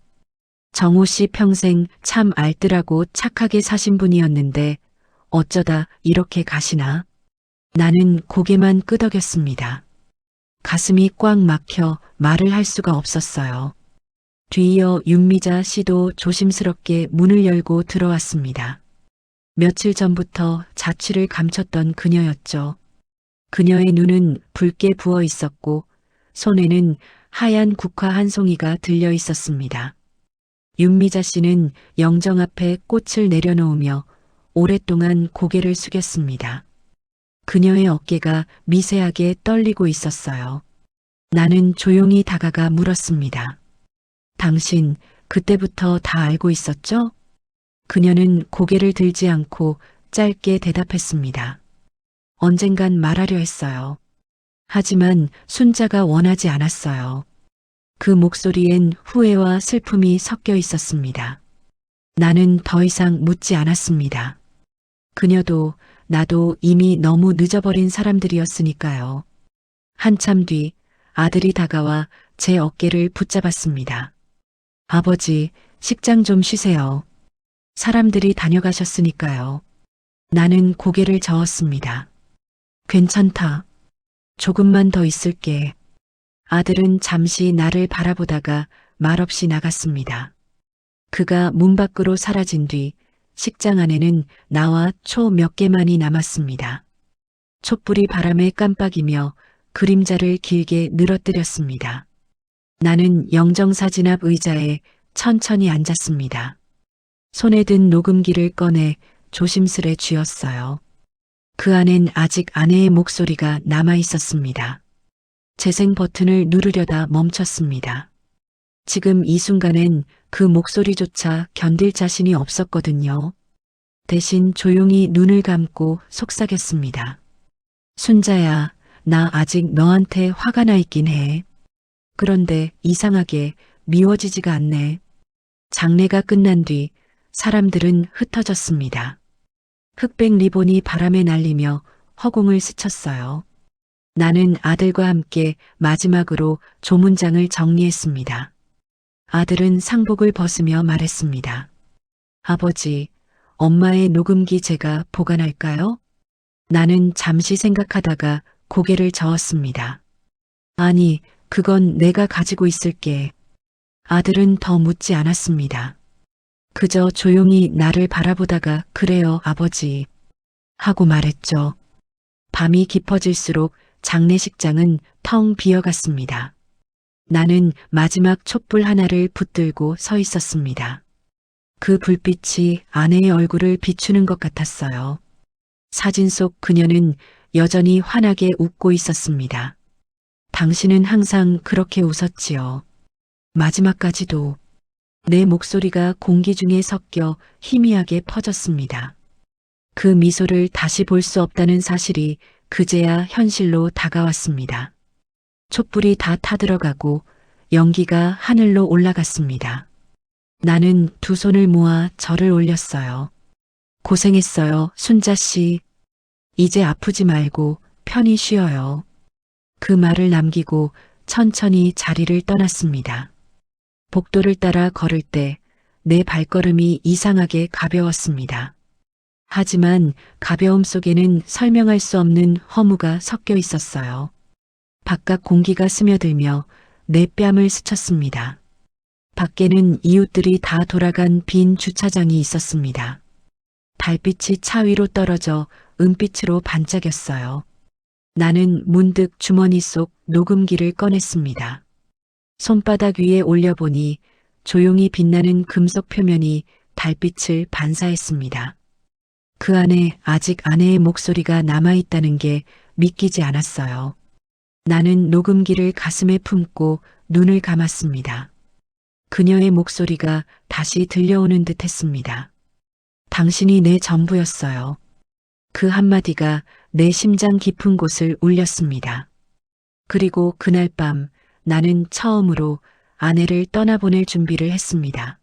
정호 씨 평생 참 알뜰하고 착하게 사신 분이었는데 어쩌다 이렇게 가시나? 나는 고개만 끄덕였습니다. 가슴이 꽉 막혀 말을 할 수가 없었어요. 뒤이어 윤미자 씨도 조심스럽게 문을 열고 들어왔습니다. 며칠 전부터 자취를 감췄던 그녀였죠. 그녀의 눈은 붉게 부어 있었고 손에는 하얀 국화 한 송이가 들려 있었습니다. 윤미자 씨는 영정 앞에 꽃을 내려놓으며 오랫동안 고개를 숙였습니다. 그녀의 어깨가 미세하게 떨리고 있었어요. 나는 조용히 다가가 물었습니다. 당신 그때부터 다 알고 있었죠? 그녀는 고개를 들지 않고 짧게 대답했습니다. 언젠간 말하려 했어요. 하지만 순자가 원하지 않았어요. 그 목소리엔 후회와 슬픔이 섞여 있었습니다. 나는 더 이상 묻지 않았습니다. 그녀도 나도 이미 너무 늦어버린 사람들이었으니까요. 한참 뒤 아들이 다가와 제 어깨를 붙잡았습니다. 아버지, 식장 좀 쉬세요. 사람들이 다녀가셨으니까요. 나는 고개를 저었습니다. 괜찮다. 조금만 더 있을게. 아들은 잠시 나를 바라보다가 말없이 나갔습니다. 그가 문 밖으로 사라진 뒤 식장 안에는 나와 초 몇 개만이 남았습니다. 촛불이 바람에 깜빡이며 그림자를 길게 늘어뜨렸습니다. 나는 영정사진 앞 의자에 천천히 앉았습니다. 손에 든 녹음기를 꺼내 조심스레 쥐었어요. 그 안엔 아직 아내의 목소리가 남아 있었습니다. 재생 버튼을 누르려다 멈췄습니다. 지금 이 순간엔 그 목소리조차 견딜 자신이 없었거든요. 대신 조용히 눈을 감고 속삭였습니다. 순자야, 나 아직 너한테 화가 나 있긴 해. 그런데 이상하게 미워지지가 않네. 장례가 끝난 뒤 사람들은 흩어졌습니다. 흑백 리본이 바람에 날리며 허공을 스쳤어요. 나는 아들과 함께 마지막으로 조문장을 정리했습니다. 아들은 상복을 벗으며 말했습니다. 아버지, 엄마의 녹음기 제가 보관할까요? 나는 잠시 생각하다가 고개를 저었습니다. 아니, 그건 내가 가지고 있을게. 아들은 더 묻지 않았습니다. 그저 조용히 나를 바라보다가 그래요, 아버지. 하고 말했죠. 밤이 깊어질수록 장례식장은 텅 비어갔습니다. 나는 마지막 촛불 하나를 붙들고 서 있었습니다. 그 불빛이 아내의 얼굴을 비추는 것 같았어요. 사진 속 그녀는 여전히 환하게 웃고 있었습니다. 당신은 항상 그렇게 웃었지요. 마지막까지도. 내 목소리가 공기 중에 섞여 희미하게 퍼졌습니다. 그 미소를 다시 볼 수 없다는 사실이 그제야 현실로 다가왔습니다. 촛불이 다 타들어가고 연기가 하늘로 올라갔습니다. 나는 두 손을 모아 절을 올렸어요. 고생했어요, 순자 씨. 이제 아프지 말고 편히 쉬어요. 그 말을 남기고 천천히 자리를 떠났습니다. 복도를 따라 걸을 때 내 발걸음이 이상하게 가벼웠습니다. 하지만 가벼움 속에는 설명할 수 없는 허무가 섞여 있었어요. 바깥 공기가 스며들며 내 뺨을 스쳤습니다. 밖에는 이웃들이 다 돌아간 빈 주차장이 있었습니다. 달빛이 차 위로 떨어져 은빛으로 반짝였어요. 나는 문득 주머니 속 녹음기를 꺼냈습니다. 손바닥 위에 올려보니 조용히 빛나는 금속 표면이 달빛을 반사했습니다. 그 안에 아직 아내의 목소리가 남아있다는 게 믿기지 않았어요. 나는 녹음기를 가슴에 품고 눈을 감았습니다. 그녀의 목소리가 다시 들려오는 듯 했습니다. 당신이 내 전부였어요. 그 한마디가 내 심장 깊은 곳을 울렸습니다. 그리고 그날 밤 나는 처음으로 아내를 떠나보낼 준비를 했습니다.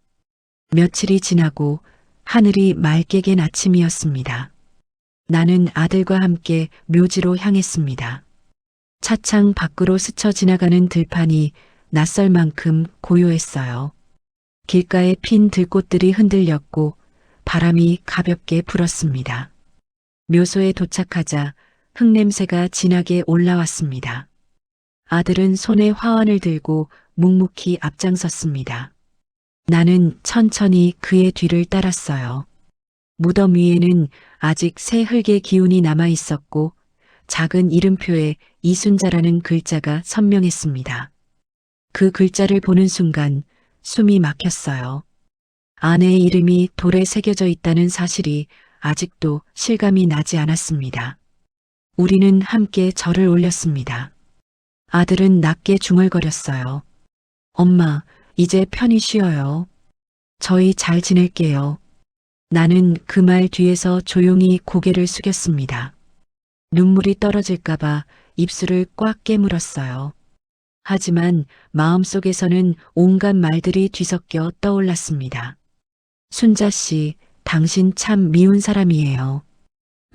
며칠이 지나고 하늘이 맑게 갠 아침이었습니다. 나는 아들과 함께 묘지로 향했습니다. 차창 밖으로 스쳐 지나가는 들판이 낯설 만큼 고요했어요. 길가에 핀 들꽃들이 흔들렸고 바람이 가볍게 불었습니다. 묘소에 도착하자 흙냄새가 진하게 올라왔습니다. 아들은 손에 화환을 들고 묵묵히 앞장섰습니다. 나는 천천히 그의 뒤를 따랐어요. 무덤 위에는 아직 새 흙의 기운이 남아 있었고 작은 이름표에 이순자라는 글자가 선명했습니다. 그 글자를 보는 순간 숨이 막혔어요. 아내의 이름이 돌에 새겨져 있다는 사실이 아직도 실감이 나지 않았습니다. 우리는 함께 절을 올렸습니다. 아들은 낮게 중얼거렸어요. 엄마, 이제 편히 쉬어요. 저희 잘 지낼게요. 나는 그 말 뒤에서 조용히 고개를 숙였습니다. 눈물이 떨어질까봐 입술을 꽉 깨물었어요. 하지만 마음속에서는 온갖 말들이 뒤섞여 떠올랐습니다. 순자 씨, 당신 참 미운 사람이에요.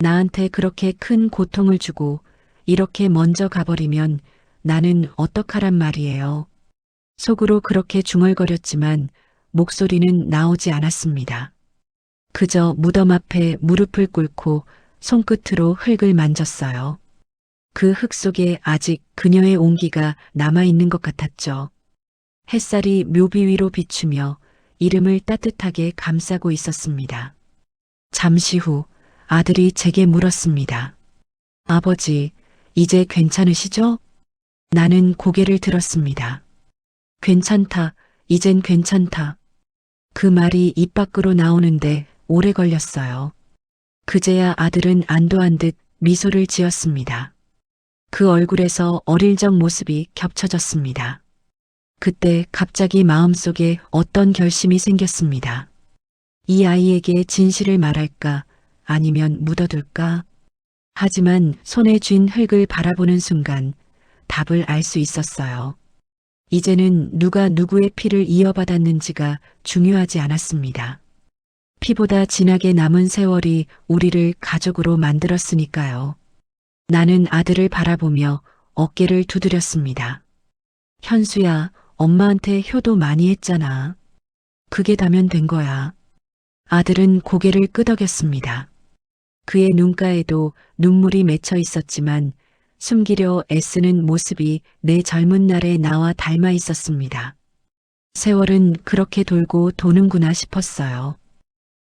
나한테 그렇게 큰 고통을 주고 이렇게 먼저 가버리면 나는 어떡하란 말이에요. 속으로 그렇게 중얼거렸지만 목소리는 나오지 않았습니다. 그저 무덤 앞에 무릎을 꿇고 손끝으로 흙을 만졌어요. 그 흙 속에 아직 그녀의 온기가 남아있는 것 같았죠. 햇살이 묘비 위로 비추며 이름을 따뜻하게 감싸고 있었습니다. 잠시 후 아들이 제게 물었습니다. 아버지, 이제 괜찮으시죠? 나는 고개를 들었습니다. 괜찮다, 이젠 괜찮다. 그 말이 입 밖으로 나오는데 오래 걸렸어요. 그제야 아들은 안도한 듯 미소를 지었습니다. 그 얼굴에서 어릴 적 모습이 겹쳐졌습니다. 그때 갑자기 마음속에 어떤 결심이 생겼습니다. 이 아이에게 진실을 말할까 아니면 묻어둘까? 하지만 손에 쥔 흙을 바라보는 순간 답을 알 수 있었어요. 이제는 누가 누구의 피를 이어받았는지가 중요하지 않았습니다. 피보다 진하게 남은 세월이 우리를 가족으로 만들었으니까요. 나는 아들을 바라보며 어깨를 두드렸습니다. 현수야, 엄마한테 효도 많이 했잖아. 그게 다면 된 거야. 아들은 고개를 끄덕였습니다. 그의 눈가에도 눈물이 맺혀 있었지만 숨기려 애쓰는 모습이 내 젊은 날의 나와 닮아 있었습니다. 세월은 그렇게 돌고 도는구나 싶었어요.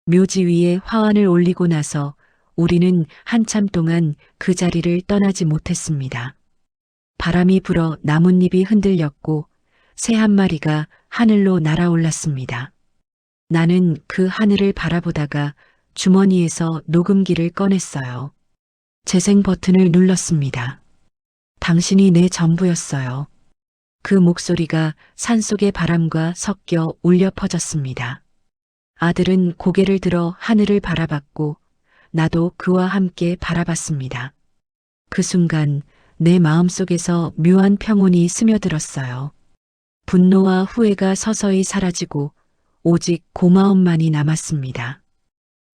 묘지 위에 화환을 올리고 나서 우리는 한참 동안 그 자리를 떠나지 못했습니다. 바람이 불어 나뭇잎이 흔들렸고 새 한 마리가 하늘로 날아올랐습니다. 나는 그 하늘을 바라보다가 주머니에서 녹음기를 꺼냈어요. 재생 버튼을 눌렀습니다. 당신이 내 전부였어요. 그 목소리가 산속의 바람과 섞여 울려 퍼졌습니다. 아들은 고개를 들어 하늘을 바라봤고 나도 그와 함께 바라봤습니다. 그 순간 내 마음속에서 묘한 평온이 스며들었어요. 분노와 후회가 서서히 사라지고 오직 고마움만이 남았습니다.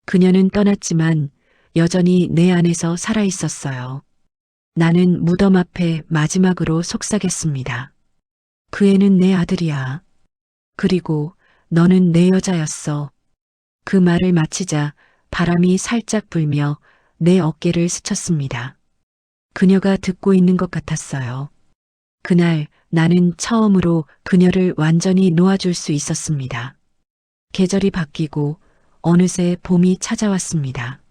그녀는 떠났지만 여전히 내 안에서 살아 있었어요. 나는 무덤 앞에 마지막으로 속삭였습니다. 그 애는 내 아들이야. 그리고 너는 내 여자였어. 그 말을 마치자 바람이 살짝 불며 내 어깨를 스쳤습니다. 그녀가 듣고 있는 것 같았어요. 그날 나는 처음으로 그녀를 완전히 놓아줄 수 있었습니다. 계절이 바뀌고 어느새 봄이 찾아왔습니다.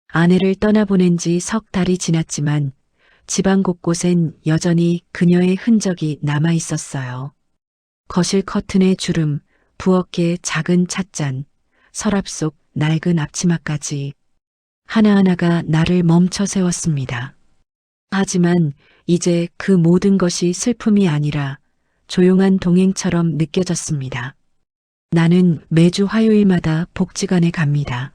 아내를 떠나보낸 지 석 달이 지났지만 집안 곳곳엔 여전히 그녀의 흔적이 남아 있었어요. 거실 커튼의 주름, 부엌의 작은 찻잔, 서랍 속 낡은 앞치마까지 하나하나가 나를 멈춰 세웠습니다. 하지만 이제 그 모든 것이 슬픔이 아니라 조용한 동행처럼 느껴졌습니다. 나는 매주 화요일마다 복지관에 갑니다.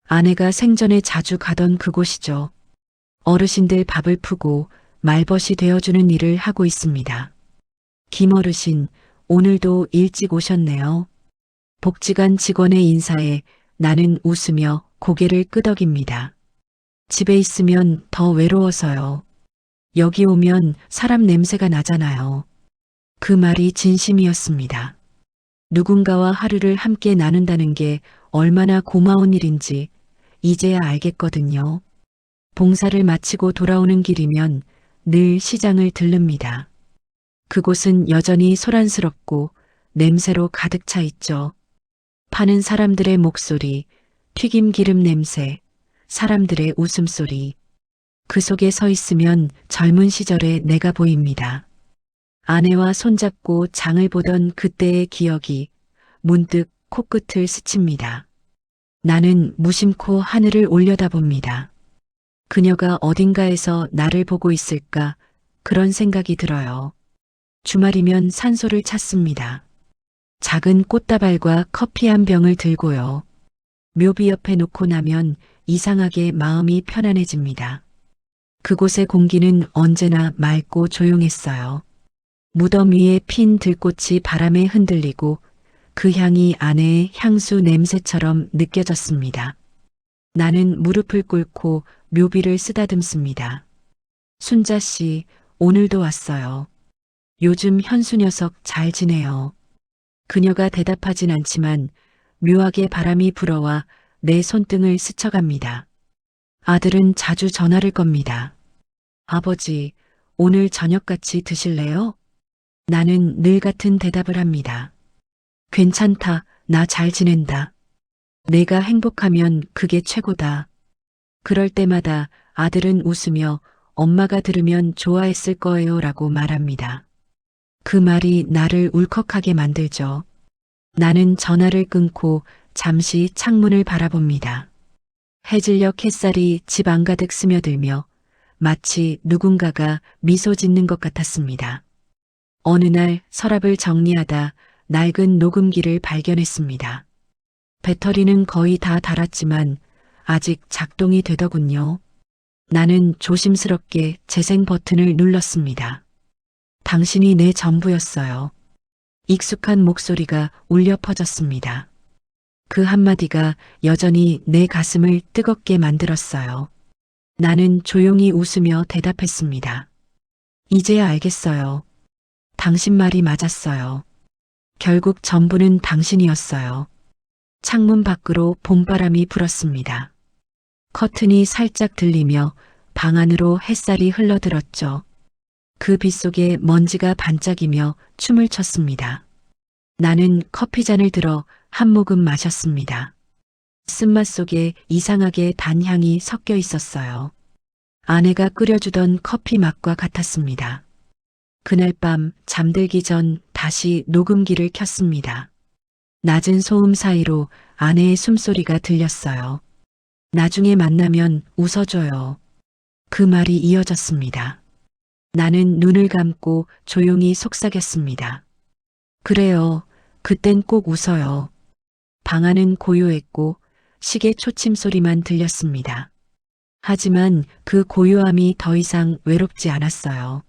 아내가 생전에 자주 가던 그곳이죠. 어르신들 밥을 푸고 말벗이 되어주는 일을 하고 있습니다. 김어르신, 오늘도 일찍 오셨네요. 복지관 직원의 인사에 나는 웃으며 고개를 끄덕입니다. 집에 있으면 더 외로워서요. 여기 오면 사람 냄새가 나잖아요. 그 말이 진심이었습니다. 누군가와 하루를 함께 나눈다는 게 얼마나 고마운 일인지 이제야 알겠거든요. 봉사를 마치고 돌아오는 길이면 늘 시장을 들릅니다. 그곳은 여전히 소란스럽고 냄새로 가득 차 있죠. 파는 사람들의 목소리, 튀김 기름 냄새, 사람들의 웃음소리. 그 속에 서 있으면 젊은 시절의 내가 보입니다. 아내와 손잡고 장을 보던 그때의 기억이 문득 코끝을 스칩니다. 나는 무심코 하늘을 올려다봅니다. 그녀가 어딘가에서 나를 보고 있을까 그런 생각이 들어요. 주말이면 산소를 찾습니다. 작은 꽃다발과 커피 한 병을 들고요. 묘비 옆에 놓고 나면 이상하게 마음이 편안해집니다. 그곳의 공기는 언제나 맑고 조용했어요. 무덤 위에 핀 들꽃이 바람에 흔들리고 그 향이 아내의 향수 냄새처럼 느껴졌습니다. 나는 무릎을 꿇고 묘비를 쓰다듬습니다. 순자 씨, 오늘도 왔어요. 요즘 현수 녀석 잘 지내요. 그녀가 대답하진 않지만 묘하게 바람이 불어와 내 손등을 스쳐갑니다. 아들은 자주 전화를 겁니다. 아버지, 오늘 저녁 같이 드실래요? 나는 늘 같은 대답을 합니다. 괜찮다, 나 잘 지낸다. 내가 행복하면 그게 최고다. 그럴 때마다 아들은 웃으며 엄마가 들으면 좋아했을 거예요 라고 말합니다. 그 말이 나를 울컥하게 만들죠. 나는 전화를 끊고 잠시 창문을 바라봅니다. 해질녘 햇살이 집 안가득 스며들며 마치 누군가가 미소 짓는 것 같았습니다. 어느 날 서랍을 정리하다 낡은 녹음기를 발견했습니다. 배터리는 거의 다 닳았지만 아직 작동이 되더군요. 나는 조심스럽게 재생 버튼을 눌렀습니다. 당신이 내 전부였어요. 익숙한 목소리가 울려 퍼졌습니다. 그 한마디가 여전히 내 가슴을 뜨겁게 만들었어요. 나는 조용히 웃으며 대답했습니다. 이제야 알겠어요. 당신 말이 맞았어요. 결국 전부는 당신이었어요. 창문 밖으로 봄바람이 불었습니다. 커튼이 살짝 들리며 방 안으로 햇살이 흘러들었죠. 그 빛 속에 먼지가 반짝이며 춤을 췄습니다. 나는 커피잔을 들어 한 모금 마셨습니다. 쓴맛 속에 이상하게 단향이 섞여 있었어요. 아내가 끓여주던 커피 맛과 같았습니다. 그날 밤 잠들기 전 다시 녹음기를 켰습니다. 낮은 소음 사이로 아내의 숨소리가 들렸어요. 나중에 만나면 웃어줘요. 그 말이 이어졌습니다. 나는 눈을 감고 조용히 속삭였습니다. 그래요. 그땐 꼭 웃어요. 방 안은 고요했고 시계 초침 소리만 들렸습니다. 하지만 그 고요함이 더 이상 외롭지 않았어요.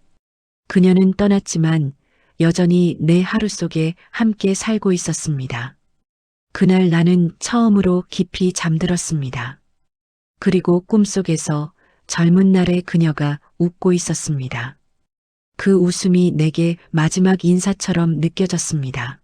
그녀는 떠났지만 여전히 내 하루 속에 함께 살고 있었습니다. 그날 나는 처음으로 깊이 잠들었습니다. 그리고 꿈속에서 젊은 날의 그녀가 웃고 있었습니다. 그 웃음이 내게 마지막 인사처럼 느껴졌습니다.